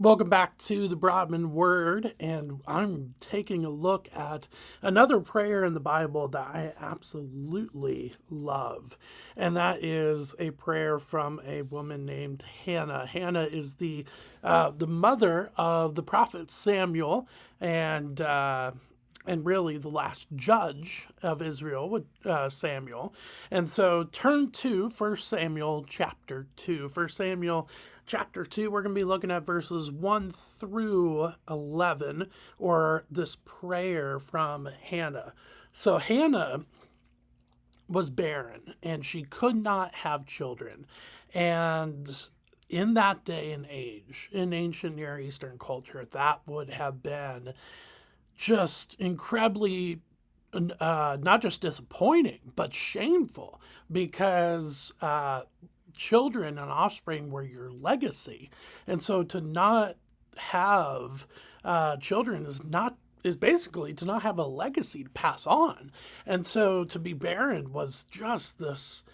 Welcome back to the Broadman Word, and I'm taking a look at another prayer in the Bible that I absolutely love, and that is a prayer from a woman named Hannah. Hannah is the mother of the prophet Samuel, and and really the last judge of Israel with Samuel. And so turn to First Samuel chapter 2. First Samuel chapter 2, we're going to be looking at verses 1 through 11, or this prayer from Hannah. So Hannah was barren and she could not have children. And in that day and age, in ancient Near Eastern culture, that would have been just incredibly not just disappointing, but shameful because children and offspring were your legacy. And so to not have children is basically to not have a legacy to pass on. And so to be barren was just this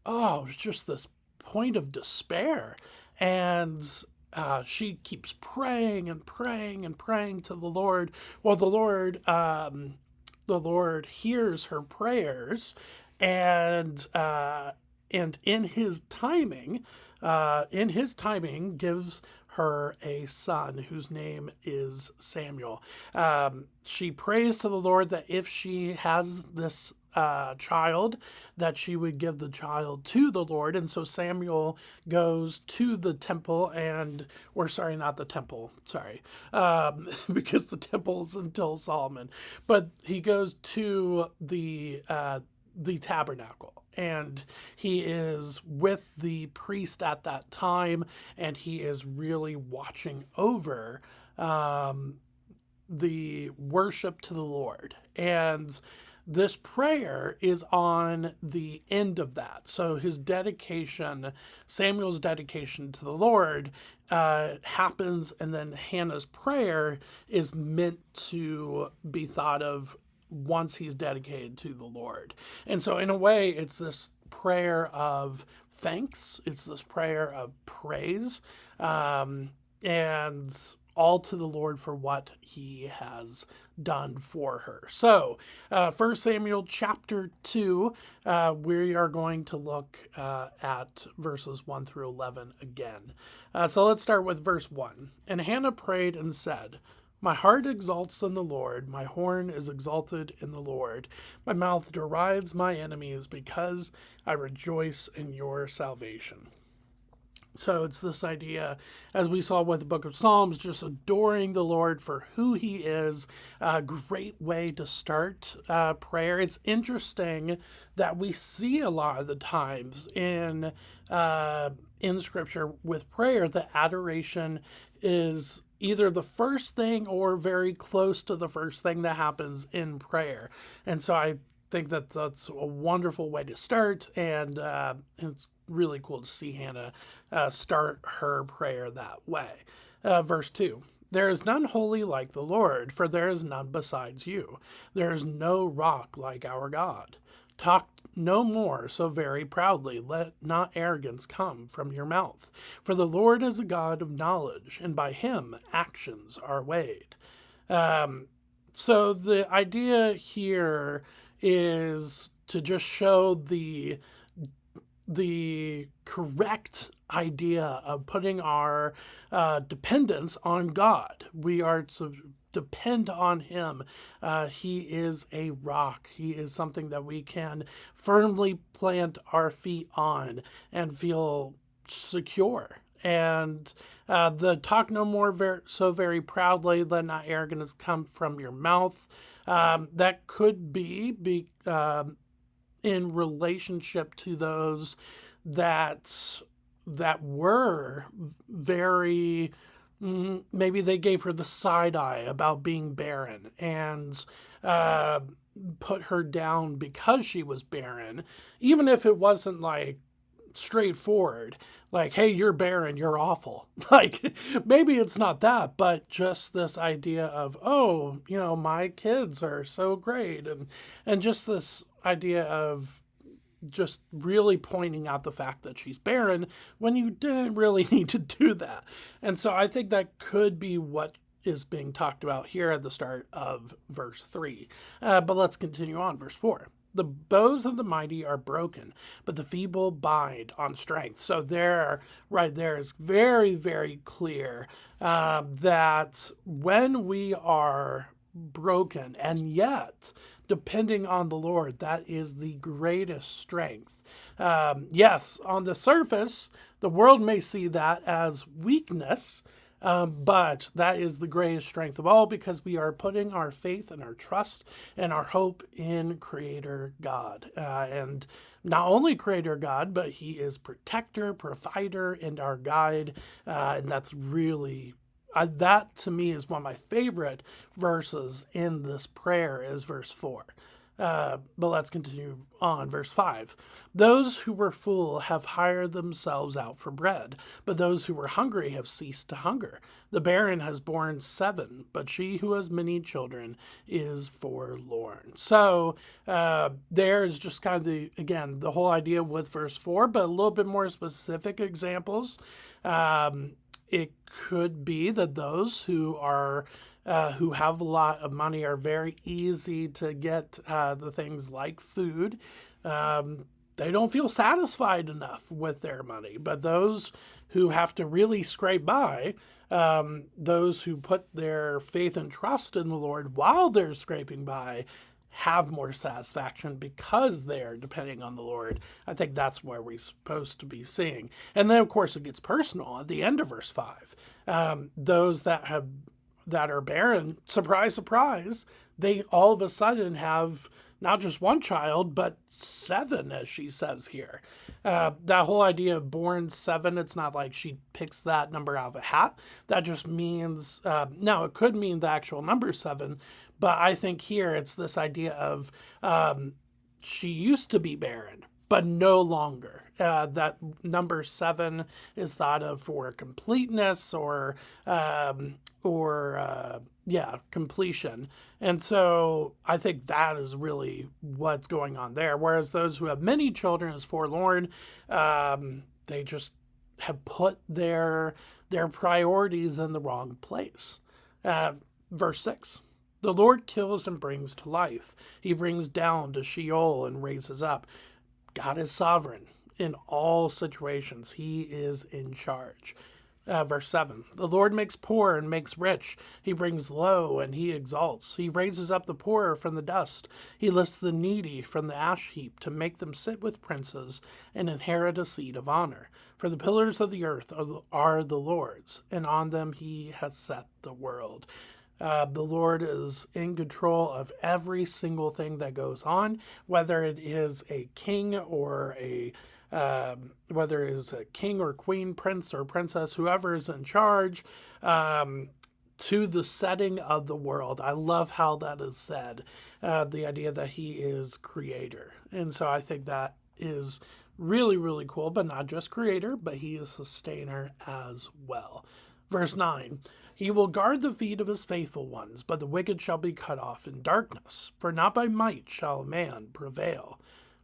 it was just this point of despair. And she keeps praying and praying and praying to the Lord. Well, the Lord hears her prayers, and in His timing, gives her a son whose name is Samuel. She prays to the Lord that if she has this child, that she would give the child to the Lord. And so Samuel goes to the temple or sorry, not the temple, sorry, because the temple's until Solomon, but he goes to the tabernacle, and he is with the priest at that time, and he is really watching over the worship to the Lord. And this prayer is on the end of that. So Samuel's dedication to the Lord happens, and then Hannah's prayer is meant to be thought of once he's dedicated to the Lord. And so, in a way, it's this prayer of thanks, it's this prayer of praise, and all to the Lord for what he has done for her. So, 1 Samuel chapter 2, we are going to look at verses 1 through 11 again. So let's start with verse 1. And Hannah prayed and said, "My heart exalts in the Lord, my horn is exalted in the Lord. My mouth derides my enemies because I rejoice in your salvation." So it's this idea, as we saw with the book of Psalms, just adoring the Lord for who he is. A great way to start prayer. It's interesting that we see a lot of the times in Scripture with prayer that adoration is either the first thing or very close to the first thing that happens in prayer. And so I think that that's a wonderful way to start, and it's really cool to see Hannah start her prayer that way. Verse 2. There is none holy like the Lord, for there is none besides you. There is no rock like our God. Talk no more so very proudly. Let not arrogance come from your mouth. For the Lord is a God of knowledge, and by him actions are weighed. So the idea here is to just show the correct idea of putting our dependence on God. We are to depend on him. He is a rock. He is something that we can firmly plant our feet on and feel secure. And the talk no more so very proudly, let not arrogance come from your mouth. That could be in relationship to those that were very, maybe they gave her the side eye about being barren, and put her down because she was barren, even if it wasn't like straightforward, like, hey, you're barren, you're awful. Like, maybe it's not that, but just this idea of, oh, my kids are so great, and just this idea of just really pointing out the fact that she's barren when you didn't really need to do that. And so I think that could be what is being talked about here at the start of verse 3. But let's continue on, verse 4. The bows of the mighty are broken, but the feeble bind on strength. So there, right there is very, very clear that when we are broken and yet depending on the Lord, that is the greatest strength. Yes, on the surface, the world may see that as weakness, but that is the greatest strength of all because we are putting our faith and our trust and our hope in Creator God. And not only Creator God, but He is protector, provider, and our guide. And that's really, that to me is one of my favorite verses in this prayer is verse 4. But let's continue on. Verse 5. Those who were full have hired themselves out for bread, but those who were hungry have ceased to hunger. The barren has borne 7, but she who has many children is forlorn. So there is just kind of the whole idea with verse 4, but a little bit more specific examples. It could be that those who have a lot of money are very easy to get the things like food. They don't feel satisfied enough with their money. But those who have to really scrape by, those who put their faith and trust in the Lord while they're scraping by, have more satisfaction because they're depending on the Lord. I think that's where we're supposed to be seeing. And then, of course, it gets personal at the end of verse 5. Those that are barren, surprise, surprise, they all of a sudden have not just one child, but 7, as she says here. That whole idea of born 7, it's not like she picks that number out of a hat. That just means, now it could mean the actual number 7, but I think here it's this idea of she used to be barren, but no longer. That number 7 is thought of for completeness or completion. And so I think that is really what's going on there. Whereas those who have many children is forlorn. They just have put their priorities in the wrong place. Verse 6. The Lord kills and brings to life. He brings down to Sheol and raises up. God is sovereign in all situations. He is in charge. Verse 7. The Lord makes poor and makes rich. He brings low and he exalts. He raises up the poor from the dust. He lifts the needy from the ash heap to make them sit with princes and inherit a seat of honor. For the pillars of the earth are the Lord's, and on them he has set the world. The Lord is in control of every single thing that goes on, whether it is a king or whether it is a king or queen, prince or princess, whoever is in charge, to the setting of the world. I love how that is said, the idea that he is creator. And so I think that is really, really cool, but not just creator, but he is sustainer as well. Verse 9. He will guard the feet of his faithful ones, but the wicked shall be cut off in darkness. For not by might shall a man prevail.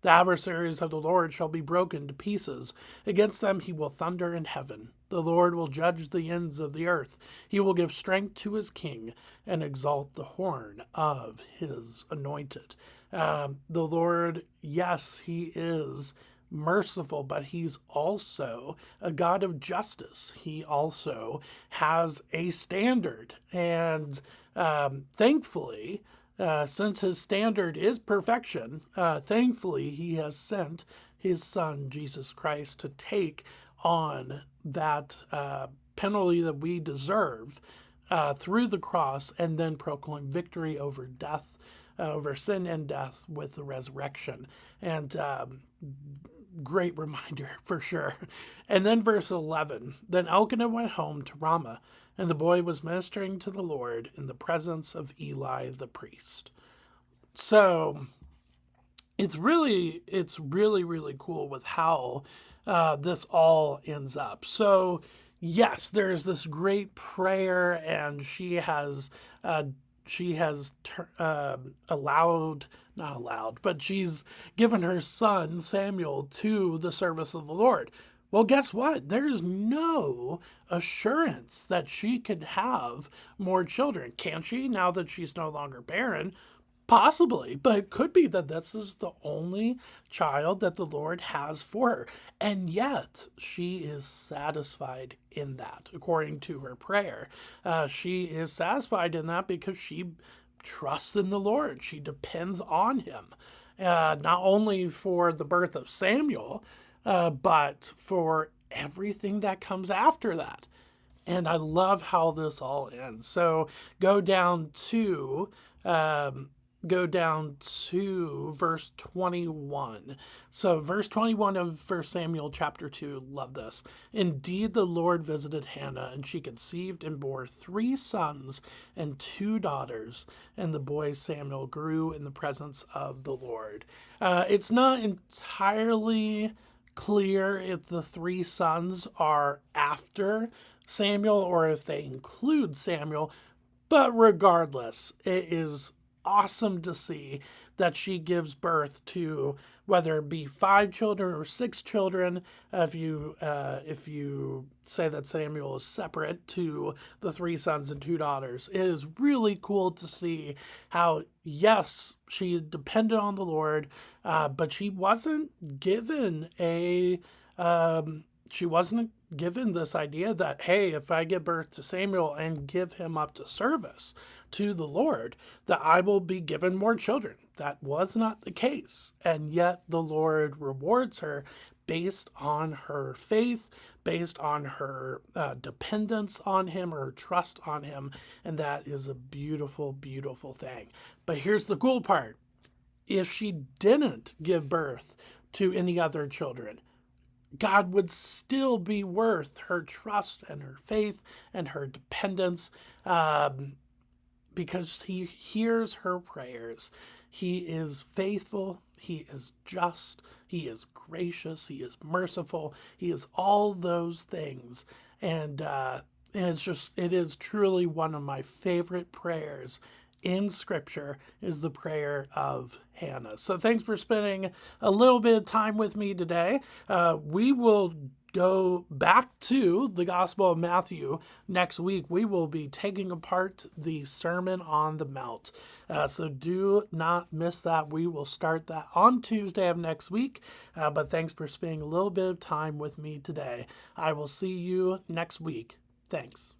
The adversaries of the Lord shall be broken to pieces. Against them he will thunder in heaven. The Lord will judge the ends of the earth. He will give strength to his king and exalt the horn of his anointed. The Lord, yes, he is merciful, but he's also a God of justice. He also has a standard. And thankfully, since his standard is perfection, thankfully he has sent his son, Jesus Christ, to take on that penalty that we deserve through the cross and then proclaim victory over death, over sin and death with the resurrection. And great reminder for sure. And then verse 11. Then Elkanah went home to Ramah, and the boy was ministering to the Lord in the presence of Eli the priest. So it's really, really cool with how this all ends up. So yes, there's this great prayer, and she has she has allowed, not allowed, but she's given her son Samuel to the service of the Lord. Well, guess what? There's no assurance that she could have more children. Can she, now that she's no longer barren? Possibly, but it could be that this is the only child that the Lord has for her. And yet, she is satisfied in that, according to her prayer. She is satisfied in that because she trusts in the Lord. She depends on Him, not only for the birth of Samuel, but for everything that comes after that. And I love how this all ends. So go down to um, go down to verse 21. So verse 21 of 1 Samuel chapter 2, love this. Indeed, the Lord visited Hannah, and she conceived and bore 3 sons and 2 daughters. And the boy Samuel grew in the presence of the Lord. It's not entirely clear if the 3 sons are after Samuel or if they include Samuel, but regardless, it is awesome to see that she gives birth to, whether it be 5 children or 6 children. If you say that Samuel is separate to the 3 sons and 2 daughters, it is really cool to see how, yes, she depended on the Lord, but she wasn't given this idea that, hey, if I give birth to Samuel and give him up to service to the Lord, that I will be given more children. That was not the case. And yet the Lord rewards her based on her faith, based on her dependence on Him, or her trust on Him. And that is a beautiful, beautiful thing. But here's the cool part. If she didn't give birth to any other children, God would still be worth her trust and her faith and her dependence, because He hears her prayers. He is faithful. He is just. He is gracious. He is merciful. He is all those things. And it is truly one of my favorite prayers in Scripture, is the prayer of Hannah. So thanks for spending a little bit of time with me today. We will go back to the Gospel of Matthew next week. We will be taking apart the Sermon on the Mount. So do not miss that. We will start that on Tuesday of next week. But thanks for spending a little bit of time with me today. I will see you next week. Thanks.